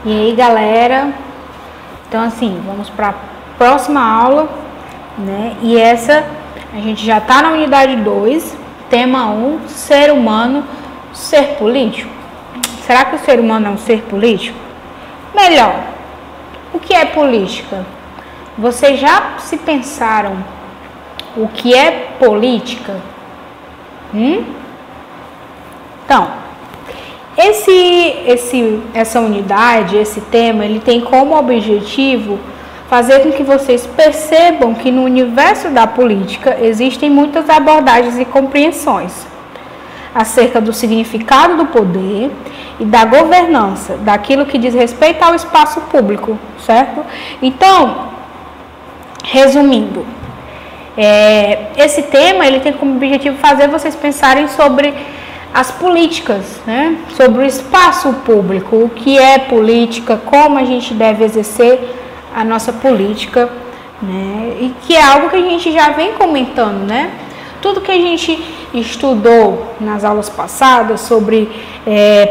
E aí, galera, então assim, vamos para a próxima aula, né? E essa, a gente já está na unidade 2, tema 1, ser humano, ser político. Será que o ser humano é um ser político? Melhor, o que é política? Vocês já se pensaram o que é política? Então, essa unidade, esse tema, ele tem como objetivo fazer com que vocês percebam que no universo da política existem muitas abordagens e compreensões acerca do significado do poder e da governança, daquilo que diz respeito ao espaço público, certo? Então, resumindo, esse tema ele tem como objetivo fazer vocês pensarem sobre as políticas, né? Sobre o espaço público, o que é política, como a gente deve exercer a nossa política, né? E que é algo que a gente já vem comentando, né? Tudo que a gente estudou nas aulas passadas sobre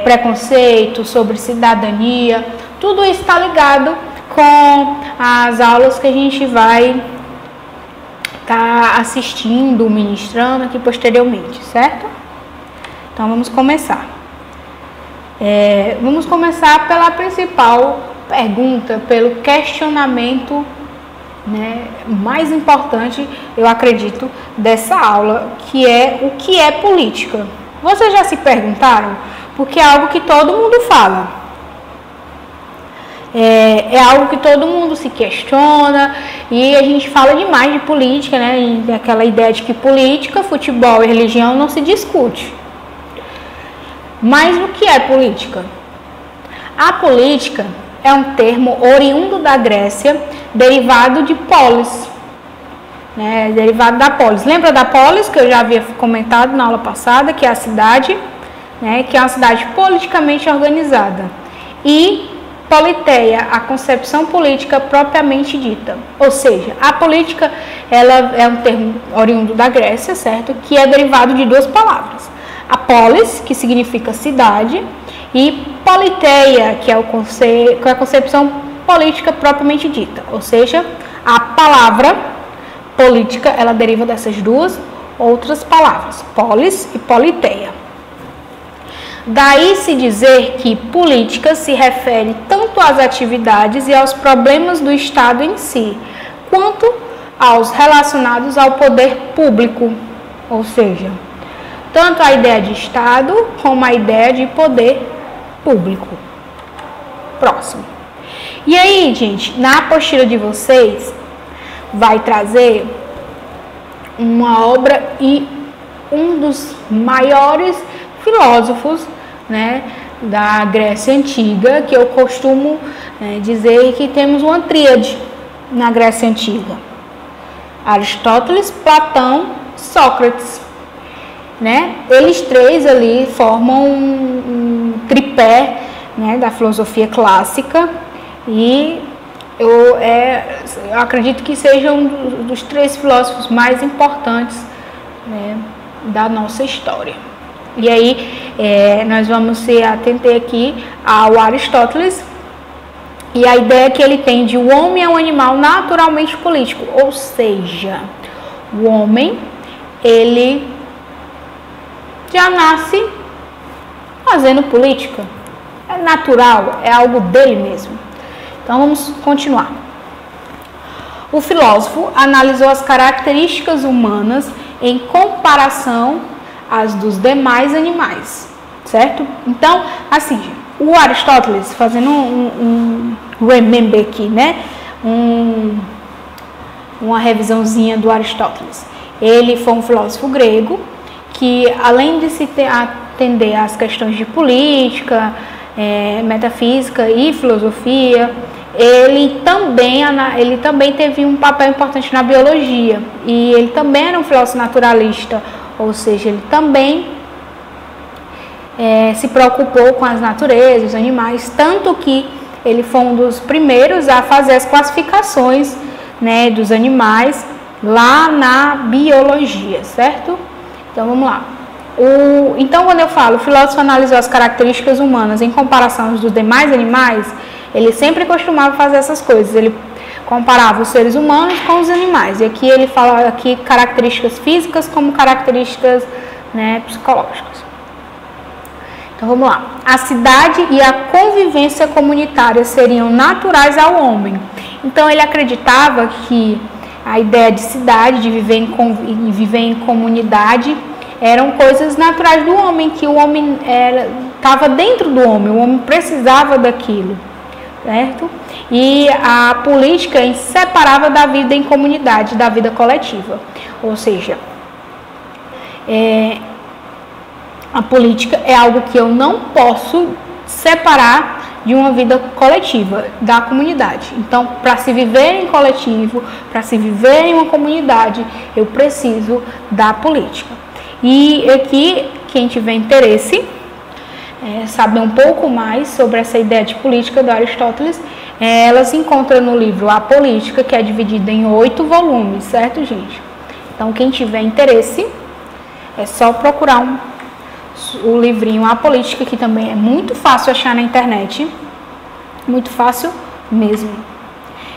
preconceito, sobre cidadania, tudo isso está ligado com as aulas que a gente vai estar assistindo, ministrando aqui posteriormente, certo? Então, vamos começar. Vamos começar pela principal pergunta, pelo questionamento, né, mais importante, eu acredito, dessa aula, que é o que é política. Vocês já se perguntaram? Porque é algo que todo mundo fala. É algo que todo mundo se questiona e a gente fala demais de política, né? E aquela ideia de que política, futebol e religião não se discute. Mas o que é política? A política é um termo oriundo da Grécia, derivado de polis, né? Derivado da polis. Lembra da polis, que eu já havia comentado na aula passada, que é a cidade, né? Que é uma cidade politicamente organizada. E politeia, a concepção política propriamente dita. Ou seja, a política ela é um termo oriundo da Grécia, certo? Que é derivado de duas palavras. A polis, que significa cidade, e politeia, que é a concepção política propriamente dita. Ou seja, a palavra política, ela deriva dessas duas outras palavras, polis e politeia. Daí se dizer que política se refere tanto às atividades e aos problemas do Estado em si, quanto aos relacionados ao poder público, ou seja, tanto a ideia de Estado como a ideia de poder público. Próximo. E aí, gente, na apostila de vocês vai trazer uma obra e um dos maiores filósofos, né, da Grécia Antiga, que eu costumo dizer que temos uma tríade na Grécia Antiga: Aristóteles, Platão, Sócrates. Né? Eles três ali formam um tripé, né, da filosofia clássica e eu acredito que seja um dos três filósofos mais importantes, né, da nossa história. E aí nós vamos se atentar aqui ao Aristóteles e a ideia que ele tem de o homem é um animal naturalmente político, ou seja, o homem ele já nasce fazendo política. É natural, é algo dele mesmo. Então vamos continuar. O filósofo analisou as características humanas em comparação às dos demais animais, certo? Então, assim, o Aristóteles, fazendo um remember aqui, né? Uma revisãozinha do Aristóteles. Ele foi um filósofo grego que, além de se atender às questões de política, metafísica e filosofia, ele também teve um papel importante na biologia. E ele também era um filósofo naturalista, ou seja, ele também se preocupou com as naturezas, os animais, tanto que ele foi um dos primeiros a fazer as classificações, né, dos animais lá na biologia, certo? Então, vamos lá. Então, quando eu falo, o filósofo analisou as características humanas em comparação aos dos demais animais, Ele sempre costumava fazer essas coisas. Ele comparava os seres humanos com os animais. E aqui ele fala aqui características físicas como características, né, psicológicas. Então vamos lá. A cidade e a convivência comunitária seriam naturais ao homem. Então ele acreditava que a ideia de cidade, de viver em comunidade, eram coisas naturais do homem, que o homem estava dentro do homem, o homem precisava daquilo, certo? E a política separava da vida em comunidade, da vida coletiva. Ou seja, a política é algo que eu não posso separar de uma vida coletiva, da comunidade. Então, para se viver em coletivo, para se viver em uma comunidade, eu preciso da política. E aqui, quem tiver interesse, saber um pouco mais sobre essa ideia de política do Aristóteles, ela se encontra no livro A Política, que é dividida em 8 volumes, certo, gente? Então, quem tiver interesse, é só procurar o livrinho A Política, que também é muito fácil achar na internet, muito fácil mesmo.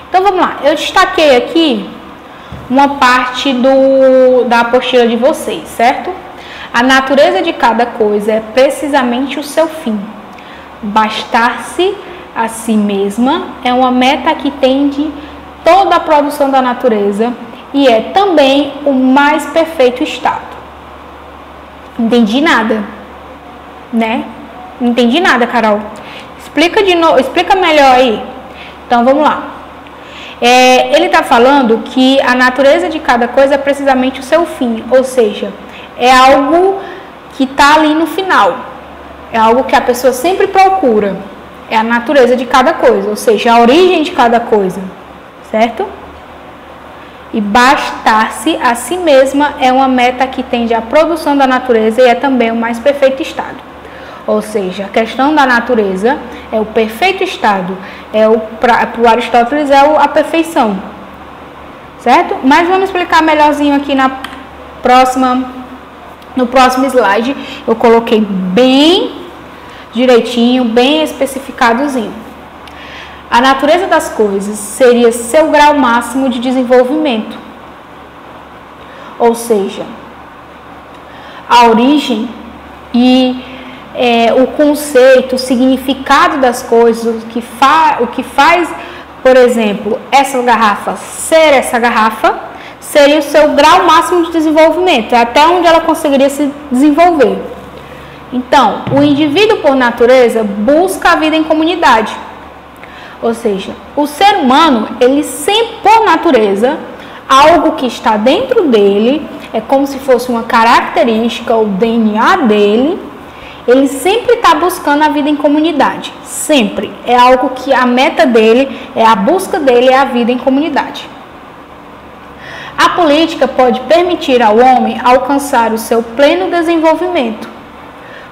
Então vamos lá, eu destaquei aqui uma parte da apostila de vocês, certo? A natureza de cada coisa é precisamente o seu fim. Bastar-se a si mesma é uma meta que tende toda a produção da natureza e é também o mais perfeito estado. Entendi nada, né? Não entendi nada, Carol. Explica de novo, explica melhor aí. Então vamos lá. Ele está falando que a natureza de cada coisa é precisamente o seu fim, ou seja, é algo que está ali no final, é algo que a pessoa sempre procura, é a natureza de cada coisa, ou seja, a origem de cada coisa, certo? E bastar-se a si mesma é uma meta que tende à produção da natureza e é também o mais perfeito estado. Ou seja, a questão da natureza é o perfeito estado, para o Aristóteles a perfeição, certo? Mas vamos explicar melhorzinho aqui no próximo slide. Eu coloquei bem direitinho, bem especificadozinho. A natureza das coisas seria seu grau máximo de desenvolvimento. Ou seja, a origem e o conceito, o significado das coisas, o que faz, por exemplo, essa garrafa ser essa garrafa, seria o seu grau máximo de desenvolvimento, até onde ela conseguiria se desenvolver. Então, o indivíduo, por natureza, busca a vida em comunidade. Ou seja, o ser humano, ele sempre, por natureza, algo que está dentro dele, é como se fosse uma característica, o DNA dele, ele sempre está buscando a vida em comunidade. Sempre. É algo que a meta dele, a busca dele é a vida em comunidade. A política pode permitir ao homem alcançar o seu pleno desenvolvimento.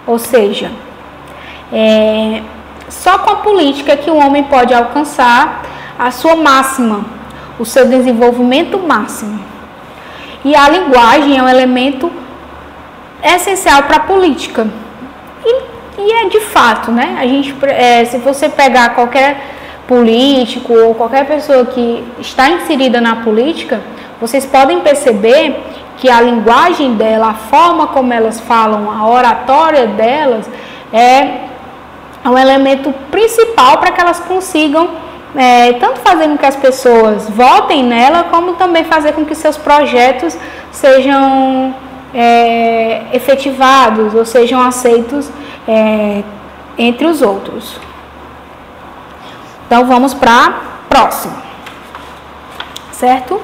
Ou seja, só com a política que o homem pode alcançar a sua máxima, o seu desenvolvimento máximo. E a linguagem é um elemento essencial para a política. E é de fato, né? Se você pegar qualquer político ou qualquer pessoa que está inserida na política, vocês podem perceber que a linguagem dela, a forma como elas falam, a oratória delas é um elemento principal para que elas consigam tanto fazer com que as pessoas votem nela, como também fazer com que seus projetos sejam efetivados ou sejam aceitos entre os outros. Então vamos para a próxima, certo?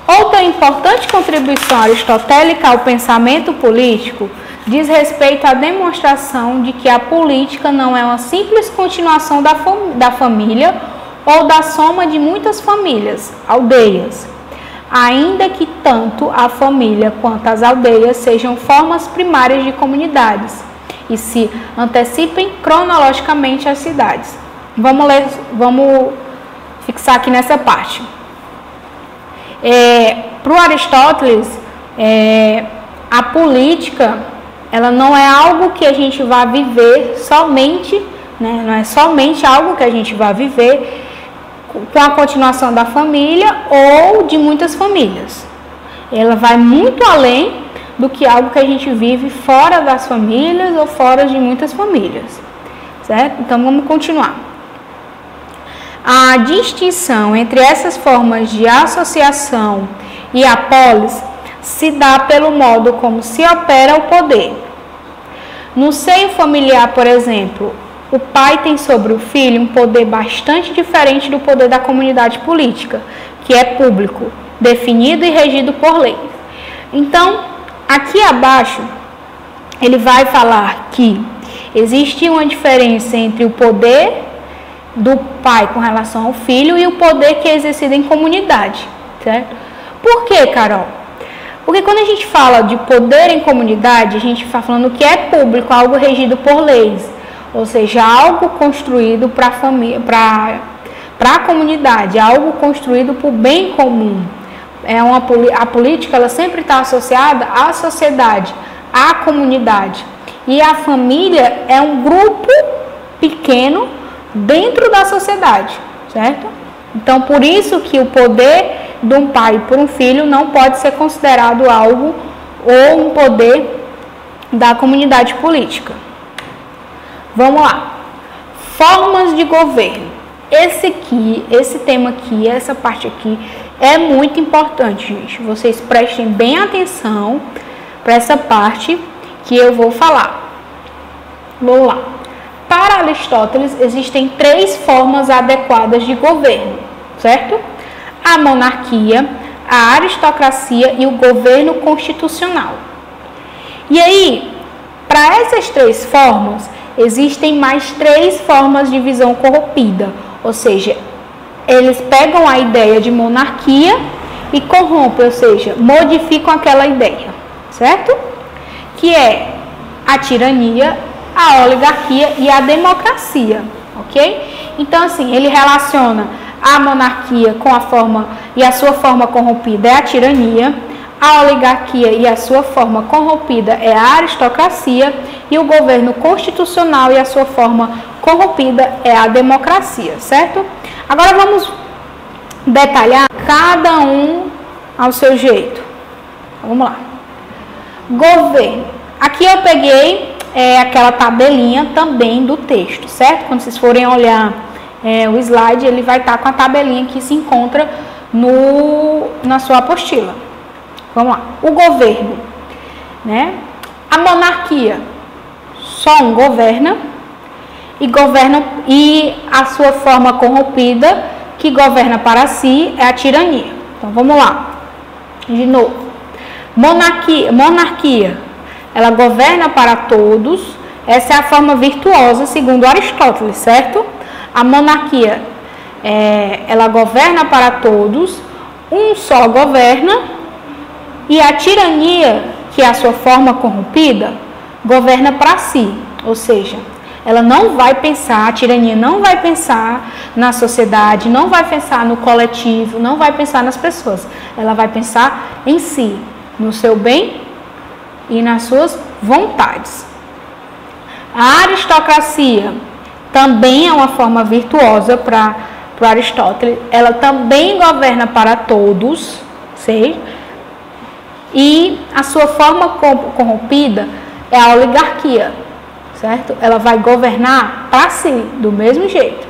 Outra importante contribuição aristotélica ao pensamento político diz respeito à demonstração de que a política não é uma simples continuação da família ou da soma de muitas famílias, aldeias, ainda que tanto a família quanto as aldeias sejam formas primárias de comunidades e se antecipem cronologicamente às cidades. Vamos fixar aqui nessa parte. Para o Aristóteles, a política ela não é algo que a gente vai viver somente né? Não é somente algo que a gente vai viver com a continuação da família ou de muitas famílias. Ela vai muito além do que algo que a gente vive fora das famílias ou fora de muitas famílias, certo? Então vamos continuar. A distinção entre essas formas de associação e a polis se dá pelo modo como se opera o poder. No seio familiar, por exemplo, o pai tem sobre o filho um poder bastante diferente do poder da comunidade política, que é público, definido e regido por lei. Então, aqui abaixo, ele vai falar que existe uma diferença entre o poder do pai com relação ao filho e o poder que é exercido em comunidade, certo? Por quê, Carol? Porque quando a gente fala de poder em comunidade, a gente está falando que é público, algo regido por leis, ou seja, algo construído para a família, para a comunidade, algo construído para o bem comum. A política, ela sempre está associada à sociedade, à comunidade. E a família é um grupo pequeno dentro da sociedade, certo? Então, por isso que o poder de um pai por um filho não pode ser considerado algo ou um poder da comunidade política. Vamos lá. Formas de governo. Esse tema aqui, essa parte aqui é muito importante, gente. Vocês prestem bem atenção para essa parte que eu vou falar. Vamos lá. Para Aristóteles, existem 3 formas adequadas de governo, certo? A monarquia, a aristocracia e o governo constitucional. E aí, para essas 3 formas, existem mais 3 formas de visão corrompida, ou seja, eles pegam a ideia de monarquia e corrompem, ou seja, modificam aquela ideia, certo? Que é a tirania, a oligarquia e a democracia, ok? Então, assim, ele relaciona a monarquia com a forma e a sua forma corrompida é a tirania, a oligarquia e a sua forma corrompida é a aristocracia e o governo constitucional e a sua forma corrompida é a democracia, certo? Agora vamos detalhar cada um ao seu jeito. Vamos lá. Governo. Aqui eu peguei aquela tabelinha também do texto, certo? Quando vocês forem olhar o slide, ele vai estar com a tabelinha que se encontra na sua apostila. Vamos lá. O governo, né? A monarquia, só um governa e a sua forma corrompida que governa para si é a tirania. Então vamos lá. De novo. Monarquia, ela governa para todos. Essa é a forma virtuosa segundo Aristóteles, certo? A monarquia, ela governa para todos, um só governa. E a tirania, que é a sua forma corrompida, governa para si. Ou seja, ela não vai pensar, a tirania não vai pensar na sociedade, não vai pensar no coletivo, não vai pensar nas pessoas. Ela vai pensar em si, no seu bem e nas suas vontades. A aristocracia também é uma forma virtuosa para Aristóteles. Ela também governa para todos, sei? E a sua forma corrompida é a oligarquia, certo? Ela vai governar para si, do mesmo jeito.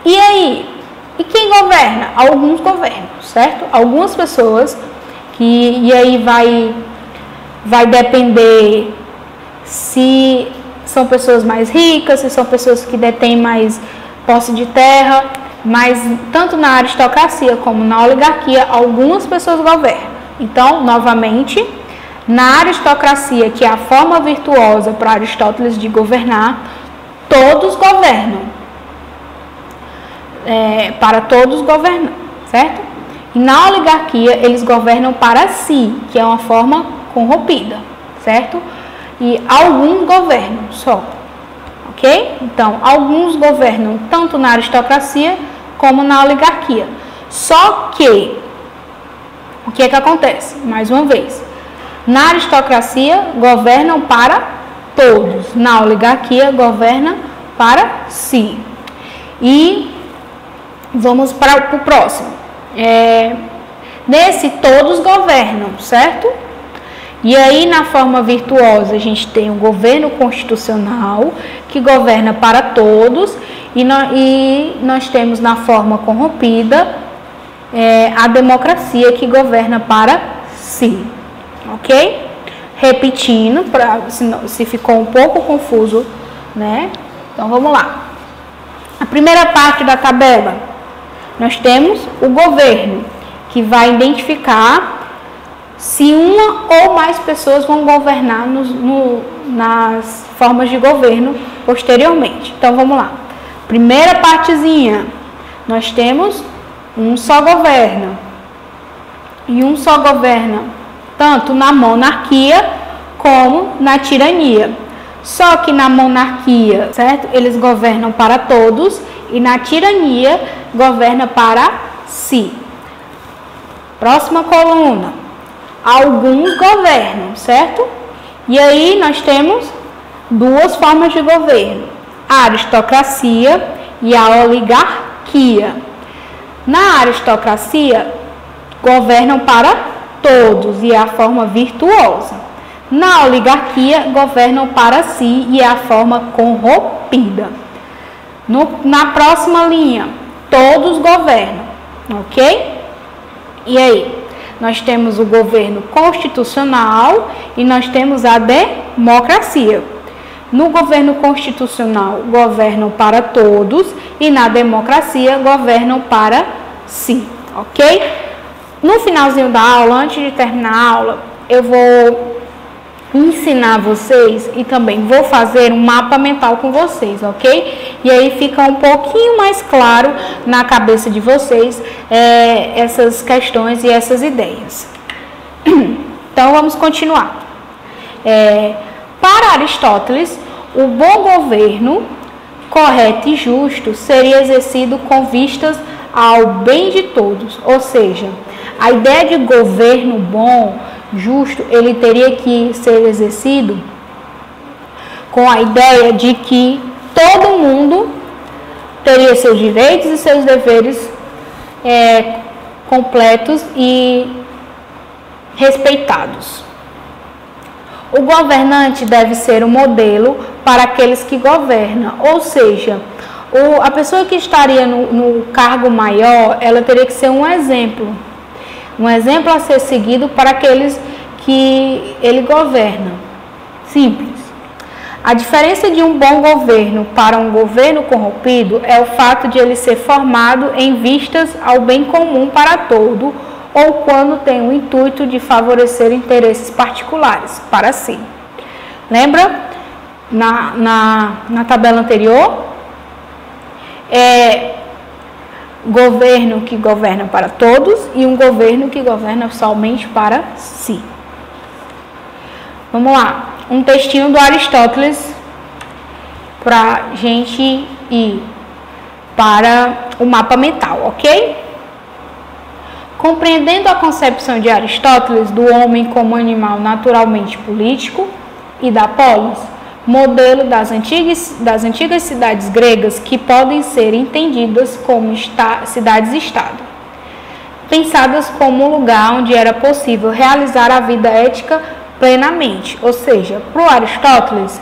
E aí? E quem governa? Alguns governam, certo? Algumas pessoas e aí vai depender se são pessoas mais ricas, se são pessoas que detêm mais posse de terra, mas tanto na aristocracia como na oligarquia, algumas pessoas governam. Então, novamente, na aristocracia, que é a forma virtuosa para Aristóteles de governar, todos governam. Para todos governam, certo? E na oligarquia, eles governam para si, que é uma forma corrompida, certo? E alguns governam só, ok? Então, alguns governam tanto na aristocracia como na oligarquia. Só que, o que é que acontece? Mais uma vez, na aristocracia governam para todos, na oligarquia governa para si. E vamos para o próximo. Nesse, todos governam, certo? E aí, na forma virtuosa, a gente tem o governo constitucional, que governa para todos, e nós temos na forma corrompida a democracia, que governa para si. Ok? Repetindo, se ficou um pouco confuso, né? Então, vamos lá. A primeira parte da tabela, nós temos o governo, que vai identificar se uma ou mais pessoas vão governar nas formas de governo posteriormente. Então, vamos lá. Primeira partezinha, nós temos um só governo. E um só governa tanto na monarquia como na tirania. Só que na monarquia, certo? Eles governam para todos, e na tirania governa para si. Próxima coluna. Alguns governam, certo? E aí nós temos duas formas de governo: a aristocracia e a oligarquia. Na aristocracia, governam para todos e é a forma virtuosa. Na oligarquia, governam para si e é a forma corrompida. Na próxima linha, todos governam, ok? E aí? Nós temos o governo constitucional e nós temos a democracia. No governo constitucional, governam para todos, e na democracia, governam para si, ok? No finalzinho da aula, antes de terminar a aula, eu vou ensinar vocês e também vou fazer um mapa mental com vocês, ok? E aí fica um pouquinho mais claro na cabeça de vocês essas questões e essas ideias. Então, vamos continuar. Para Aristóteles, o bom governo, correto e justo, seria exercido com vistas ao bem de todos. Ou seja, a ideia de governo bom, justo, ele teria que ser exercido com a ideia de que todo mundo teria seus direitos e seus deveres completos e respeitados. O governante deve ser um modelo para aqueles que governam, ou seja, a pessoa que estaria no cargo maior, ela teria que ser um exemplo a ser seguido para aqueles que ele governa. Simples. A diferença de um bom governo para um governo corrompido é o fato de ele ser formado em vistas ao bem comum para todo, ou quando tem o intuito de favorecer interesses particulares para si. Lembra? Na tabela anterior, governo que governa para todos e um governo que governa somente para si. Vamos lá, um textinho do Aristóteles para a gente ir para o mapa mental, ok? Compreendendo a concepção de Aristóteles do homem como animal naturalmente político e da polis, modelo das antigas cidades gregas que podem ser entendidas como cidades-estado, pensadas como um lugar onde era possível realizar a vida ética plenamente. Ou seja, para o Aristóteles,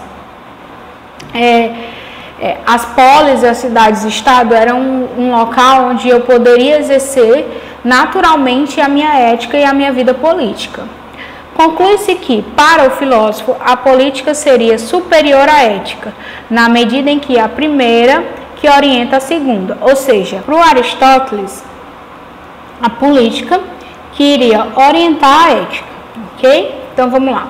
as polis e as cidades-estado eram um local onde eu poderia exercer naturalmente a minha ética e a minha vida política. Conclui-se que, para o filósofo, a política seria superior à ética, na medida em que a primeira que orienta a segunda. Ou seja, para o Aristóteles, a política que iria orientar a ética, ok? Então, vamos lá.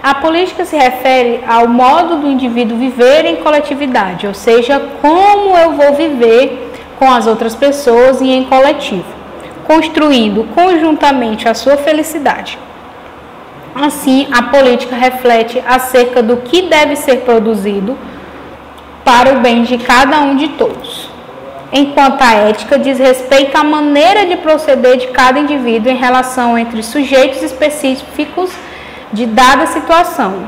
A política se refere ao modo do indivíduo viver em coletividade, ou seja, como eu vou viver com as outras pessoas e em coletivo, construindo conjuntamente a sua felicidade. Assim, a política reflete acerca do que deve ser produzido para o bem de cada um de todos, enquanto a ética diz respeito à maneira de proceder de cada indivíduo em relação entre sujeitos específicos de dada situação.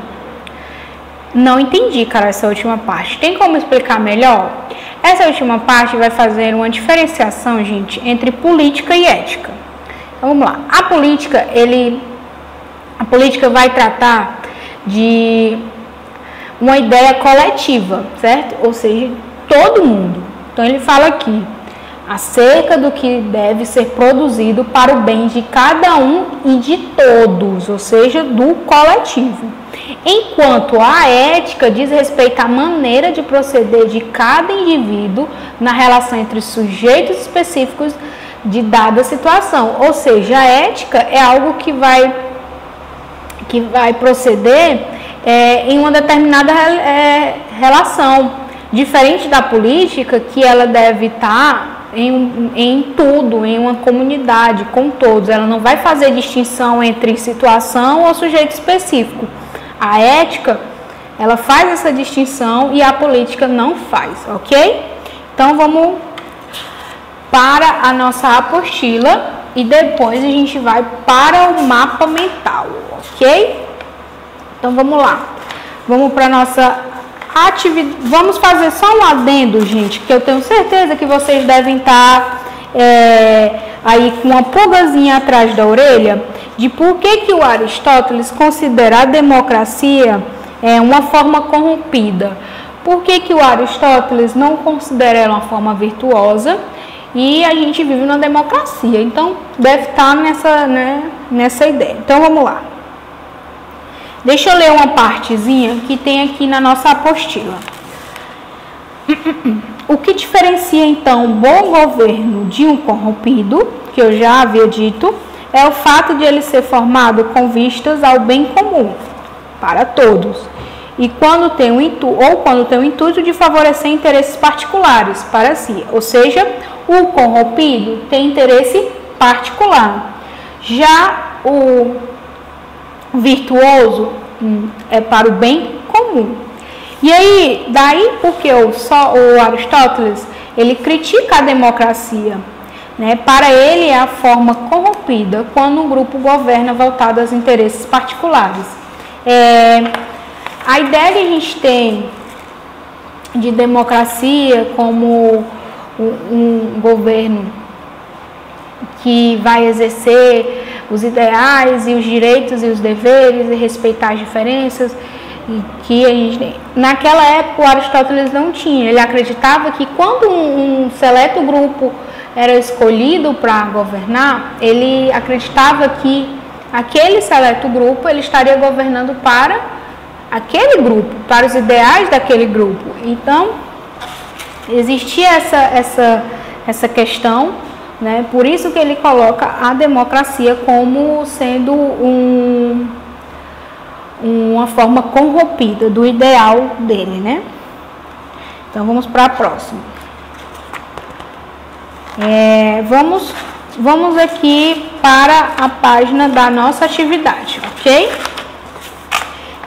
Não entendi, cara, essa última parte. Tem como explicar melhor? Essa última parte vai fazer uma diferenciação, gente, entre política e ética. Então, vamos lá. A política vai tratar de uma ideia coletiva, certo? Ou seja, todo mundo. Então, ele fala aqui acerca do que deve ser produzido para o bem de cada um e de todos, ou seja, do coletivo. Enquanto a ética diz respeito à maneira de proceder de cada indivíduo na relação entre sujeitos específicos de dada situação. Ou seja, a ética é algo que vai proceder em uma determinada relação, diferente da política, que ela deve estar em tudo, em uma comunidade, com todos. Ela não vai fazer distinção entre situação ou sujeito específico. A ética, ela faz essa distinção e a política não faz, ok? Então, vamos para a nossa apostila e depois a gente vai para o mapa mental, ok? Então, vamos lá. Vamos para a nossa atividade. Vamos fazer só um adendo, gente, que eu tenho certeza que vocês devem estar aí com uma pulgazinha atrás da orelha, de por que o Aristóteles considera a democracia uma forma corrompida. Por que o Aristóteles não considera ela uma forma virtuosa e a gente vive na democracia? Então, deve estar nessa ideia. Então, vamos lá. Deixa eu ler uma partezinha que tem aqui na nossa apostila. O que diferencia, então, um bom governo de um corrompido, que eu já havia dito, é o fato de ele ser formado com vistas ao bem comum, para todos, e quando tem o intuito de favorecer interesses particulares para si. Ou seja, o corrompido tem interesse particular. Já o virtuoso é para o bem comum. E aí, daí porque o Aristóteles, ele critica a democracia, né? Para ele é a forma corrompida quando um grupo governa voltado aos interesses particulares. A ideia que a gente tem de democracia como um governo que vai exercer os ideais e os direitos e os deveres e respeitar as diferenças, e que a gente, naquela época o Aristóteles não tinha. Ele acreditava que quando um seleto grupo era escolhido para governar, ele acreditava que aquele seleto grupo ele estaria governando para aquele grupo, para os ideais daquele grupo. Então, existia essa questão, né? Por isso que ele coloca a democracia como sendo uma forma corrompida do ideal dele, né? Então, vamos para a próxima. Vamos aqui para a página da nossa atividade, ok?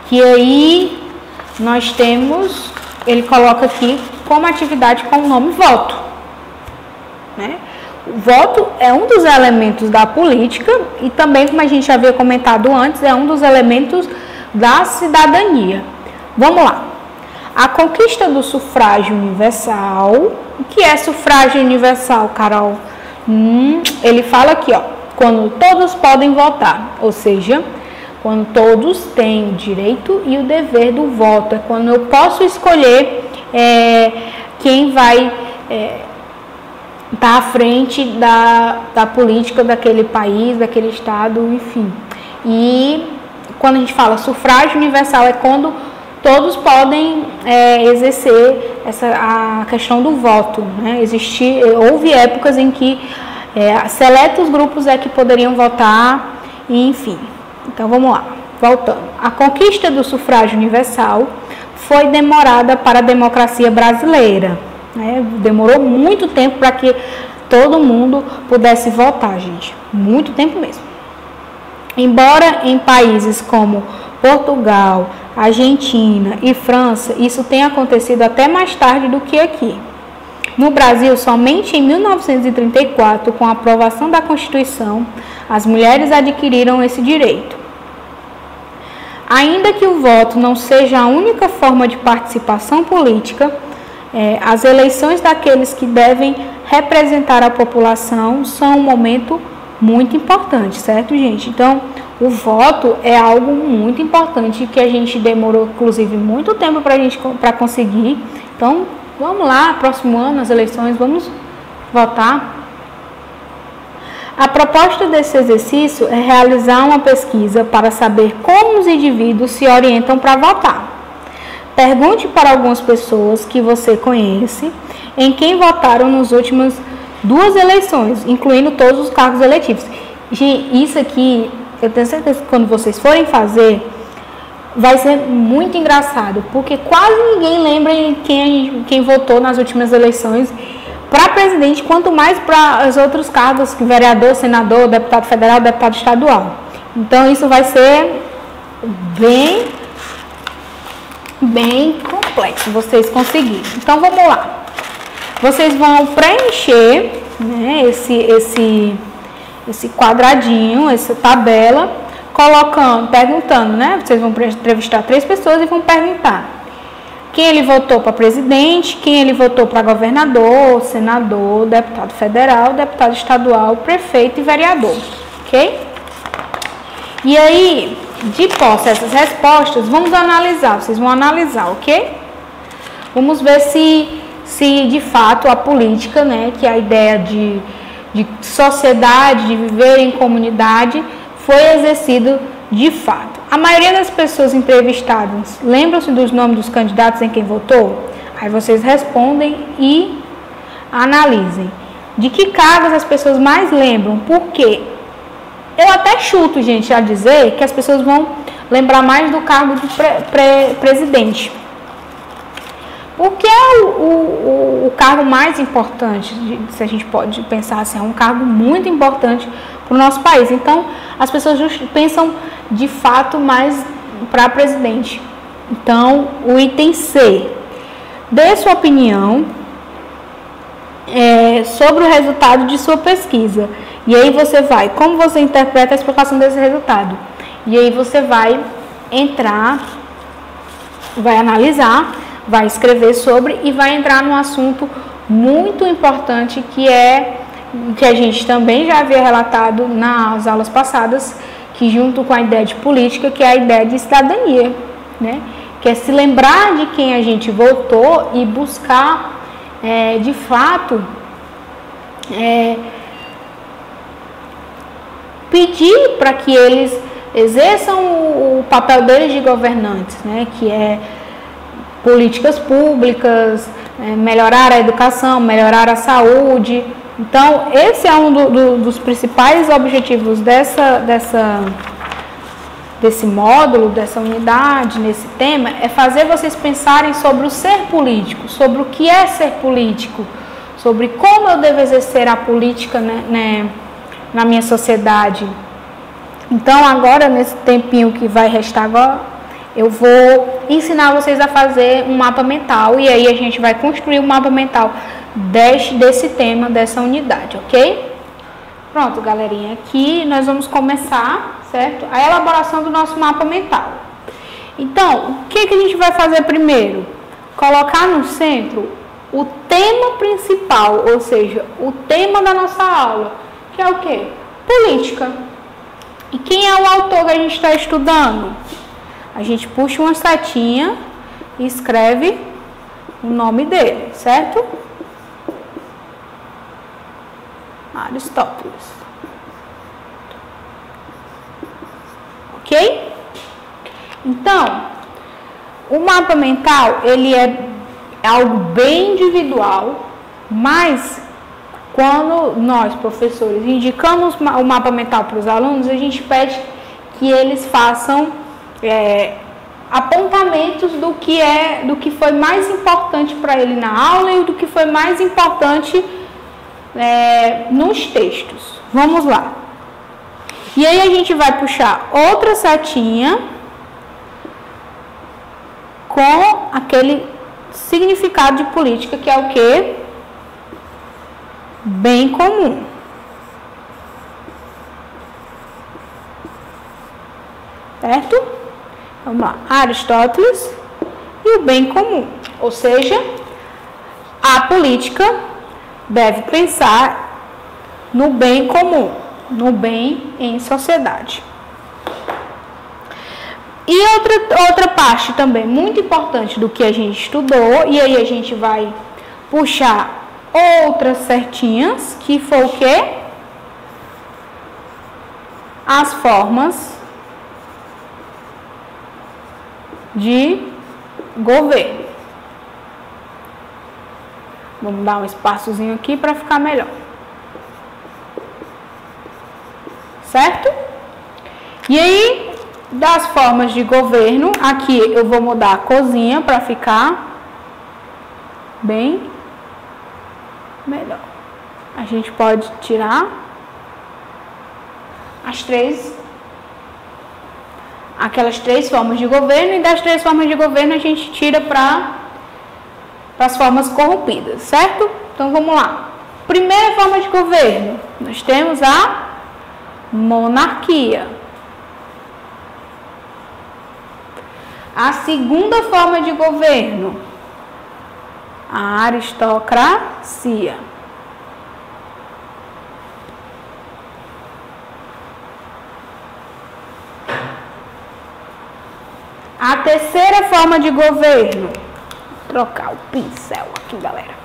Que aí nós temos, ele coloca aqui como atividade com o nome voto, né? O voto é um dos elementos da política e também, como a gente já havia comentado antes, é um dos elementos da cidadania. Vamos lá. A conquista do sufrágio universal. O que é sufrágio universal, Carol? Ele fala aqui, ó, quando todos podem votar, ou seja, quando todos têm o direito e o dever do voto. É quando eu posso escolher quem vai estar à frente da política daquele país, daquele estado, enfim. E quando a gente fala sufrágio universal, é quando todos podem exercer a questão do voto, né? Houve épocas em que seletos grupos que poderiam votar, e, enfim. Então, vamos lá, voltando. A conquista do sufrágio universal foi demorada para a democracia brasileira, né? Demorou muito tempo para que todo mundo pudesse votar, gente. Muito tempo mesmo. Embora em países como Portugal, Argentina e França, isso tenha acontecido até mais tarde do que aqui. No Brasil, somente em 1934, com a aprovação da Constituição, as mulheres adquiriram esse direito. Ainda que o voto não seja a única forma de participação política, as eleições daqueles que devem representar a população são um momento muito importante, certo, gente? Então, o voto é algo muito importante que a gente demorou, inclusive, muito tempo para conseguir. Então, vamos lá, próximo ano, as eleições, vamos votar. A proposta desse exercício é realizar uma pesquisa para saber como os indivíduos se orientam para votar. Pergunte para algumas pessoas que você conhece em quem votaram nas últimas 2 eleições, incluindo todos os cargos eletivos. Gente, isso aqui, eu tenho certeza que quando vocês forem fazer, vai ser muito engraçado, porque quase ninguém lembra em quem votou nas últimas eleições para presidente, quanto mais para os outros cargos, vereador, senador, deputado federal, deputado estadual. Então, isso vai ser bem complexo vocês conseguirem. Então, vamos lá. Vocês vão preencher, né, esse quadradinho, essa tabela, perguntando, né? Vocês vão entrevistar 3 pessoas e vão perguntar quem ele votou para presidente, quem ele votou para governador, senador, deputado federal, deputado estadual, prefeito e vereador, ok? E aí, de posse essas respostas, vamos analisar, vocês vão analisar, ok? Vamos ver se de fato a política, né, que é a ideia de sociedade, de viver em comunidade, foi exercido de fato. A maioria das pessoas entrevistadas lembram-se dos nomes dos candidatos em quem votou? Aí vocês respondem e analisem. De que cargos as pessoas mais lembram? Por quê? Eu até chuto, gente, a dizer que as pessoas vão lembrar mais do cargo de presidente. Porque é o cargo mais importante, se a gente pode pensar assim, é um cargo muito importante para o nosso país. Então, as pessoas pensam de fato mais para presidente. Então, o item C. Dê sua opinião sobre o resultado de sua pesquisa. E aí você vai, como você interpreta a explicação desse resultado? E aí você vai entrar, vai analisar, vai escrever sobre e vai entrar num assunto muito importante que a gente também já havia relatado nas aulas passadas, que junto com a ideia de política, que é a ideia de cidadania, né? Que é se lembrar de quem a gente votou e buscar, de fato, pedir para que eles exerçam o papel deles de governantes, né? Que é políticas públicas, melhorar a educação, melhorar a saúde. Então, esse é um dos principais objetivos desse módulo, dessa unidade, nesse tema, é fazer vocês pensarem sobre o ser político, sobre o que é ser político, sobre como eu devo exercer a política, né, na minha sociedade. Então, agora, nesse tempinho que vai restar agora, eu vou ensinar vocês a fazer um mapa mental e aí a gente vai construir um mapa mental desse tema, dessa unidade, ok? Pronto, galerinha, aqui nós vamos começar, certo? A elaboração do nosso mapa mental. Então, o que a gente vai fazer primeiro? Colocar no centro o tema principal, ou seja, o tema da nossa aula, que é o quê? Política. E quem é o autor que a gente está estudando? A gente puxa uma setinha e escreve o nome dele, certo? Aristóteles. Ok? Então, o mapa mental, ele é algo bem individual, mas quando nós, professores, indicamos o mapa mental para os alunos, a gente pede que eles façam apontamentos do que foi mais importante para ele na aula e do que foi mais importante nos textos. Vamos lá. E aí a gente vai puxar outra setinha com aquele significado de política que é o quê? Bem comum. Certo? Vamos lá, Aristóteles e o bem comum. Ou seja, a política deve pensar no bem comum, no bem em sociedade. E outra parte também muito importante do que a gente estudou, e aí a gente vai puxar outras certinhas, que foi o quê? As formas de governo. Vamos dar um espaçozinho aqui para ficar melhor. Certo? E aí, das formas de governo, aqui eu vou mudar a cozinha para ficar bem melhor. A gente pode tirar aquelas três formas de governo, e das três formas de governo a gente tira para as formas corrompidas, certo? Então vamos lá. Primeira forma de governo, nós temos a monarquia. A segunda forma de governo, a aristocracia. A terceira forma de governo, vou trocar o pincel aqui, galera.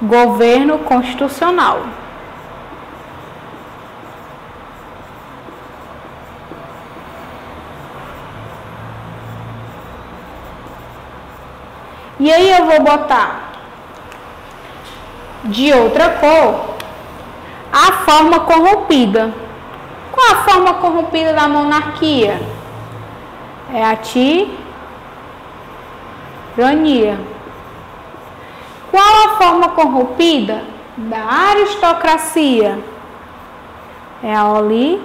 Governo constitucional. E aí eu vou botar de outra cor a forma corrompida. Qual a forma corrompida da monarquia? É a tirania. Qual a forma corrompida da aristocracia? É a oligarquia.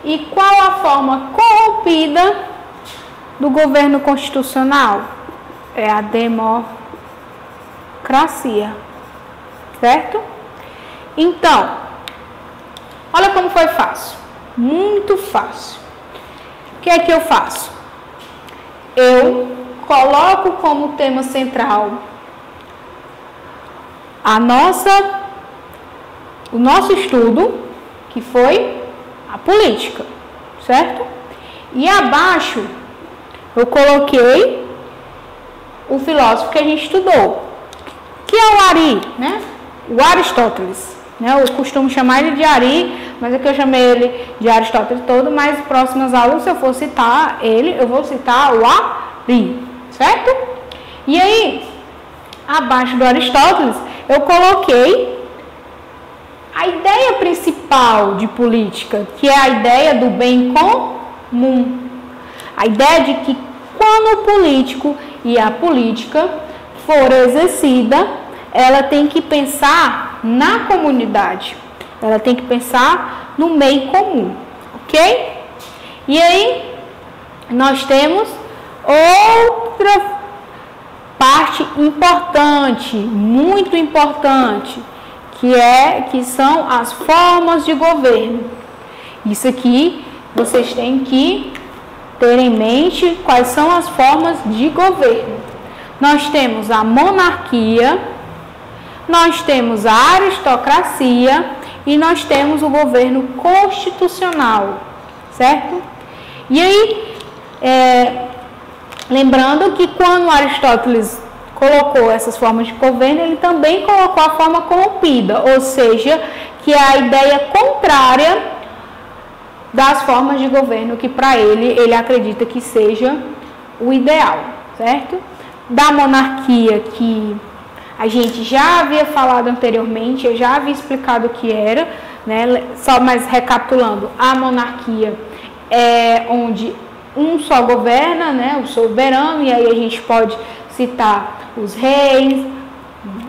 E qual a forma corrompida do governo constitucional? É a democracia. Certo? Então, olha como foi fácil. Muito fácil. O que é que eu faço? Eu coloco como tema central o nosso estudo, que foi a política, certo? E abaixo eu coloquei o filósofo que a gente estudou, que é o Ari, né? O Aristóteles, né? Eu costumo chamar ele de Ari, mas aqui eu chamei ele de Aristóteles todo, mas próximas aulas, se eu for citar ele, eu vou citar o Ari, certo? E aí, abaixo do Aristóteles, eu coloquei a ideia principal de política, que é a ideia do bem comum. A ideia de que quando o político e a política for exercida, ela tem que pensar na comunidade. Ela tem que pensar no meio comum, ok? E aí, nós temos outra parte importante, muito importante, que são as formas de governo. Isso aqui vocês têm que ter em mente quais são as formas de governo. Nós temos a monarquia, nós temos a aristocracia e nós temos o governo constitucional, certo? E aí, lembrando que quando Aristóteles colocou essas formas de governo, ele também colocou a forma corrompida, ou seja, que é a ideia contrária das formas de governo que para ele acredita que seja o ideal, certo? Da monarquia, que a gente já havia falado anteriormente, eu já havia explicado o que era, né? Só mais recapitulando, a monarquia é onde um só governa, né? O soberano, e aí a gente pode citar os reis,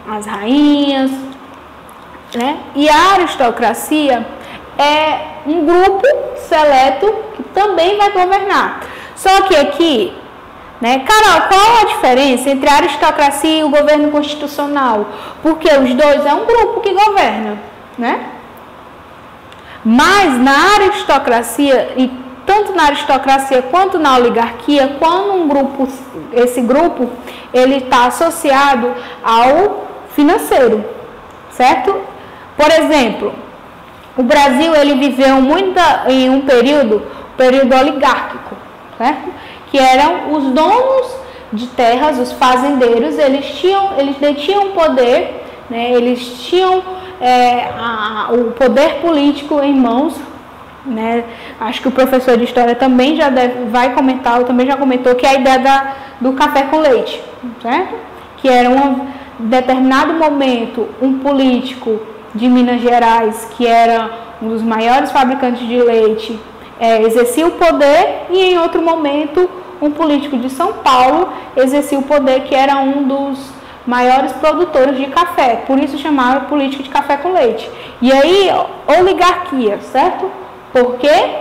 as rainhas, né? E a aristocracia é um grupo seleto que também vai governar. Só que aqui, né, Carol, qual a diferença entre a aristocracia e o governo constitucional? Porque os dois é um grupo que governa, né? Mas na aristocracia, e tanto na aristocracia quanto na oligarquia, quando esse grupo, ele está associado ao financeiro, certo? Por exemplo, o Brasil, ele viveu muito em um período oligárquico, certo? Que eram os donos de terras, os fazendeiros, eles detinham poder, né? Eles tinham o poder político em mãos, né? Acho que o professor de história também vai comentar, ou também já comentou, que é a ideia do café com leite, certo? Que era em determinado momento um político de Minas Gerais, que era um dos maiores fabricantes de leite, exercia o poder, e em outro momento um político de São Paulo exercia o poder, que era um dos maiores produtores de café, por isso chamava política de café com leite. E aí, oligarquia, certo? Por quê?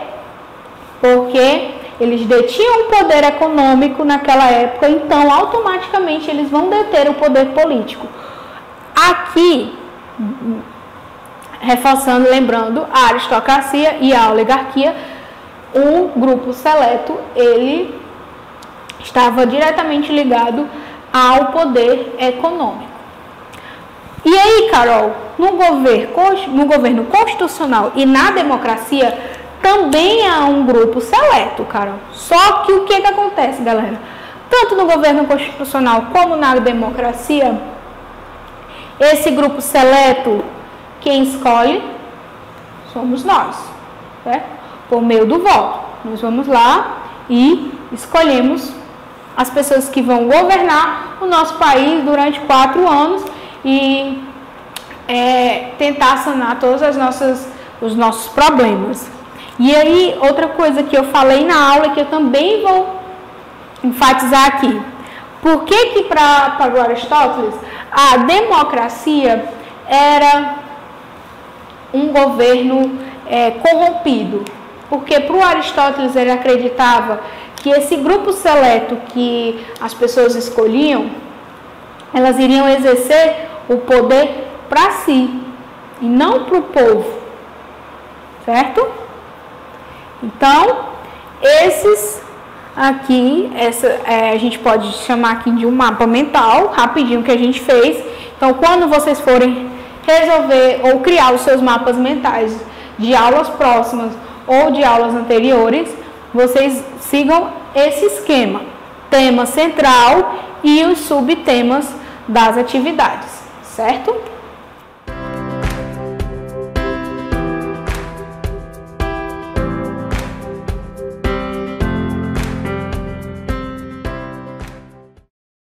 Porque eles detinham o poder econômico naquela época, então automaticamente eles vão deter o poder político. Aqui, reforçando, lembrando, a aristocracia e a oligarquia, o grupo seleto, ele estava diretamente ligado ao poder econômico. E aí, Carol, no governo constitucional e na democracia, também há um grupo seleto, Carol. Só que o que acontece, galera? Tanto no governo constitucional como na democracia, esse grupo seleto, quem escolhe somos nós, certo? Por meio do voto. Nós vamos lá e escolhemos as pessoas que vão governar o nosso país durante 4 anos e tentar sanar todos os nossos problemas. E aí, outra coisa que eu falei na aula, que eu também vou enfatizar aqui. Por que para Aristóteles a democracia era um governo corrompido? Porque para o Aristóteles ele acreditava que esse grupo seleto que as pessoas escolhiam, elas iriam exercer o poder para si e não para o povo, certo? Então, esses aqui, a gente pode chamar aqui de um mapa mental, rapidinho que a gente fez. Então, quando vocês forem resolver ou criar os seus mapas mentais de aulas próximas ou de aulas anteriores, vocês sigam esse esquema: tema central e os subtemas das atividades, certo?